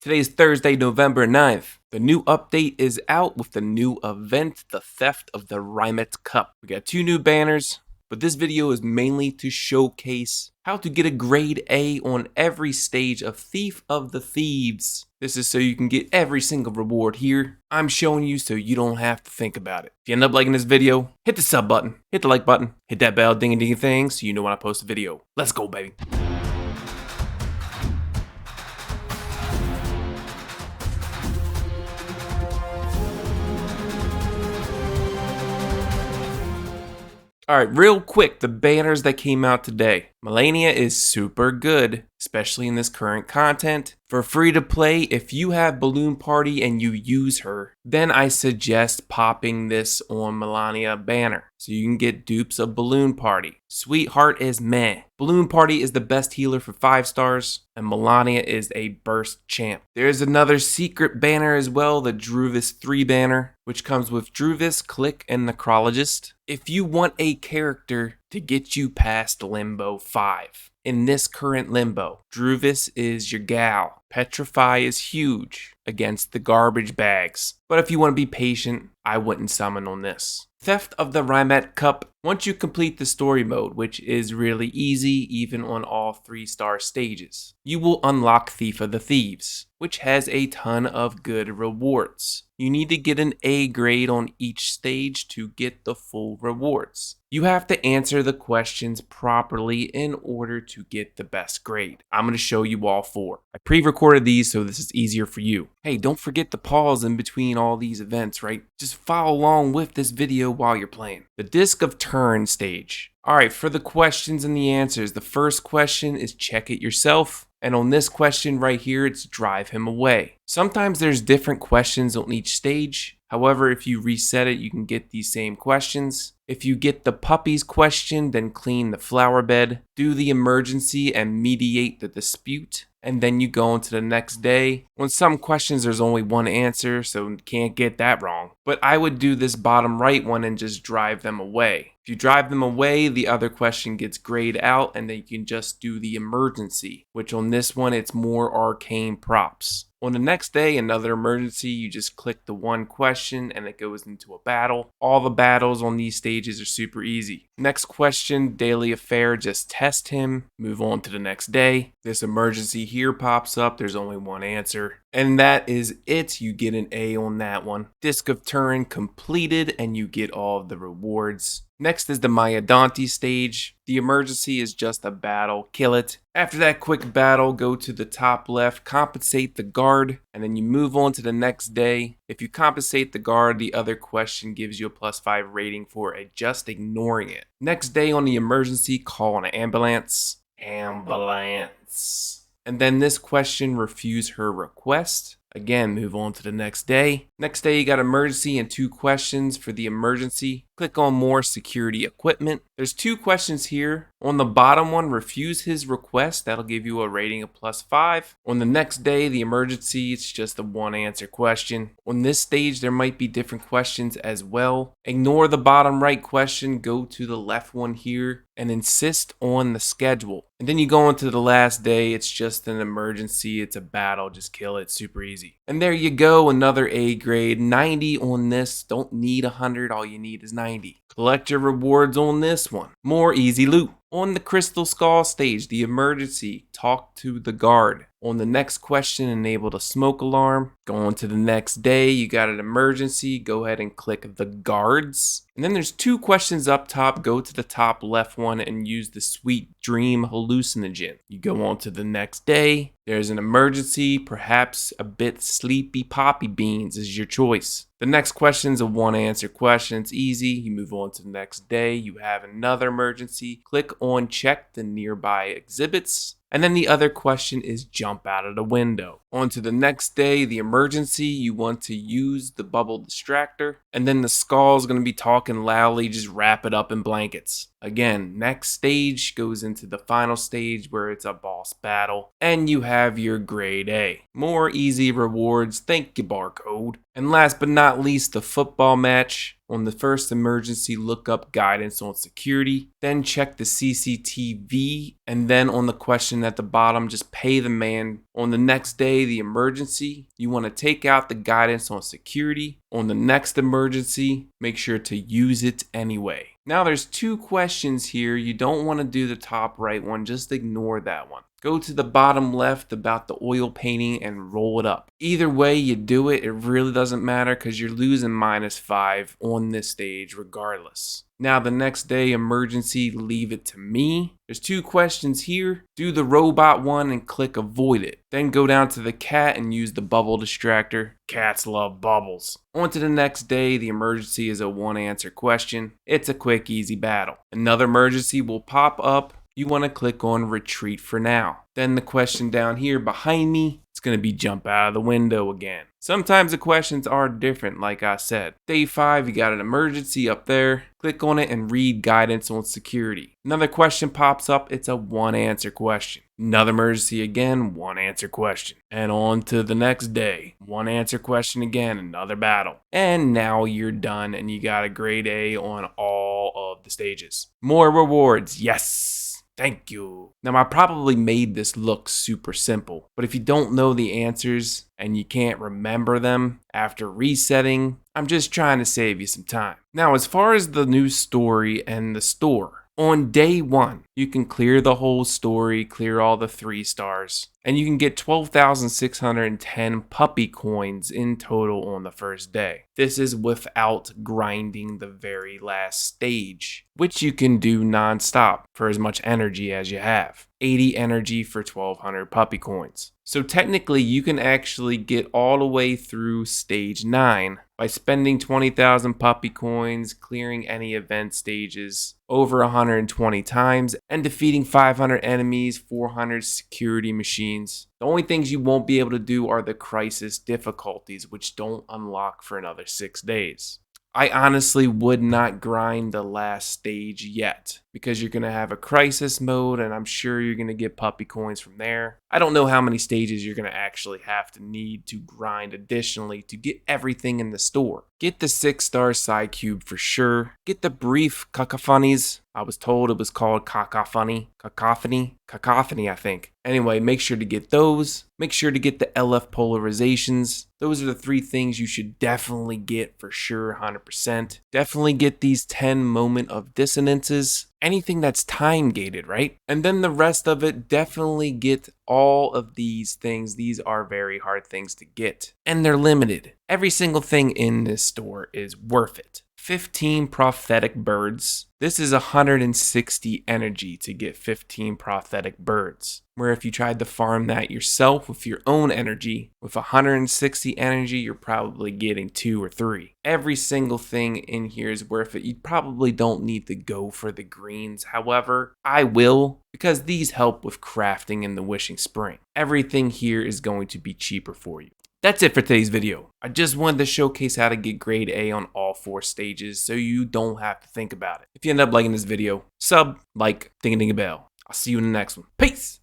Today's Thursday, November 9th. The new update is out with the new event, the Theft of the Rimet Cup. We got 2 new banners, but this video is mainly to showcase how to get a grade A on every stage of Thief of the Thieves. This is so you can get every single reward here. I'm showing you so you don't have to think about it. If you end up liking this video, hit the sub button, hit the like button, hit that bell ding-a-ding thing so you know when I post a video. Let's go, baby. Alright, real quick, the banners that came out today. Melania is super good, especially in this current content. For free to play, if you have Balloon Party and you use her, then I suggest popping this on Melania banner, so you can get dupes of Balloon Party. Sweetheart is meh. Balloon Party is the best healer for 5 stars, and Melania is a burst champ. There's another secret banner as well, the Druvis 3 banner, which comes with Druvis, Click, and Necrologist. If you want a character to get you past Limbo 5, in this current Limbo, Druvis is your gal. Petrify is huge against the garbage bags. But if you want to be patient, I wouldn't summon on this. Theft of the Rimet Cup. Once you complete the story mode, which is really easy even on all 3-star stages, you will unlock Thief of the Thieves, which has a ton of good rewards. You need to get an A grade on each stage to get the full rewards. You have to answer the questions properly in order to get the best grade. I'm going to show you all 4. I pre-recorded these so this is easier for you. Hey, don't forget to pause in between all these events, right? Just follow along with this video while you're playing. The Disc of Turn stage. Alright, for the questions and the answers, the first question is check it yourself. And on this question right here, it's drive him away. Sometimes there's different questions on each stage. However, if you reset it, you can get these same questions. If you get the puppies question, then clean the flower bed, do the emergency and mediate the dispute, and then you go on to the next day. On some questions, there's only one answer, so you can't get that wrong. But I would do this bottom right one and just drive them away. If you drive them away, the other question gets grayed out, and then you can just do the emergency, which on this one, it's more arcane props. On the next day, another emergency, you just click the one question and it goes into a battle. All the battles on these stages are super easy. Next question, daily affair, just test him, move on to the next day. This emergency here pops up, there's only one answer. And that is it, you get an A on that one. Disc of Turn completed and you get all of the rewards. Next is the Madon stage. The emergency is just a battle, kill it. After that quick battle, go to the top left, compensate the guard, and then you move on to the next day. If you compensate the guard, the other question gives you a +5 rating for just ignoring it. Next day on the emergency, call an ambulance. And then this question, refuse her request. Again, move on to the next day. Next day, you got emergency and 2 questions for the emergency. Click on more security equipment. There's 2 questions here. On the bottom one, refuse his request. That'll give you a rating of +5. On the next day, the emergency, it's just a 1 answer question. On this stage, there might be different questions as well. Ignore the bottom right question, go to the left one here and insist on the schedule. And then you go into the last day, it's just an emergency, it's a battle, just kill it, super easy. And there you go, another A grade, 90 on this, don't need 100, all you need is 90. Collect your rewards on this one. More easy loot. On the Crystal Skull stage, the emergency, talk to the guard. On the next question, enable the smoke alarm. Go on to the next day, you got an emergency, go ahead and click the guards. And then there's 2 questions up top, go to the top left one and use the Sweet Dream hallucinogen. You go on to the next day, there's an emergency, perhaps a bit sleepy poppy beans is your choice. The next question's a 1 answer question, it's easy, you move on to the next day, you have another emergency, click on check the nearby exhibits. And then the other question is jump out of the window. On to the next day, the emergency, you want to use the bubble distractor. And then the skull is going to be talking loudly, just wrap it up in blankets. Again, next stage goes into the final stage where it's a boss battle. And you have your grade A. More easy rewards, thank you Barcode. And last but not least, the football match. On the first emergency, look up guidance on security, then check the CCTV, and then on the question at the bottom, just pay the man On the next day, the emergency, you want to take out the guidance on security. On the next emergency, make sure to use it anyway. Now there's 2 questions here. You don't want to do the top right one, just ignore that one. Go to the bottom left about the oil painting and roll it up. Either way you do it, it really doesn't matter because you're losing -5 on this stage regardless. Now the next day emergency, leave it to me. There's 2 questions here. Do the robot one and click avoid it. Then go down to the cat and use the bubble distractor. Cats love bubbles. On to the next day, the emergency is a 1 answer question. It's a quick, easy battle. Another emergency will pop up. You want to click on retreat for now. Then the question down here behind me, it's going to be jump out of the window again. Sometimes the questions are different, like I said. Day 5, you got an emergency up there. Click on it and read guidance on security. Another question pops up, it's a 1 answer question. Another emergency again, 1 answer question. And on to the next day, 1 answer question again, another battle. And now you're done and you got a grade A on all of the stages. More rewards, yes! Thank you. Now I probably made this look super simple, but if you don't know the answers and you can't remember them after resetting, I'm just trying to save you some time. Now as far as the new story and the store, on day 1, you can clear the whole story, clear all the 3 stars, and you can get 12,610 puppy coins in total on the first day. This is without grinding the very last stage, which you can do non-stop for as much energy as you have. 80 energy for 1,200 puppy coins. So technically you can actually get all the way through stage 9 by spending 20,000 puppy coins, clearing any event stages over 120 times, and defeating 500 enemies, 400 security machines. The only things you won't be able to do are the crisis difficulties, which don't unlock for another 6 days. I honestly would not grind the last stage yet because you're going to have a crisis mode and I'm sure you're going to get puppy coins from there. I don't know how many stages you're going to actually have to need to grind additionally to get everything in the store. Get the 6-star Psychube for sure. Get the brief cacophonies. I was told it was called cacophony, I think. Anyway, make sure to get those. Make sure to get the LF polarizations. Those are the 3 things you should definitely get for sure, 100%. Definitely get these 10 moment of dissonances. Anything that's time gated, right? And then the rest of it, definitely get all of these things. These are very hard things to get. And they're limited. Every single thing in this store is worth it. 15 prophetic birds. This is 160 energy to get 15 prophetic birds. Where if you tried to farm that yourself with your own energy, with 160 energy, you're probably getting 2 or 3. Every single thing in here is worth it. You probably don't need to go for the greens. However, I will, because these help with crafting in the Wishing Spring. Everything here is going to be cheaper for you. That's it for today's video. I just wanted to showcase how to get grade A on all 4 stages so you don't have to think about it. If you end up liking this video, sub, like, ding a bell. I'll see you in the next one. Peace!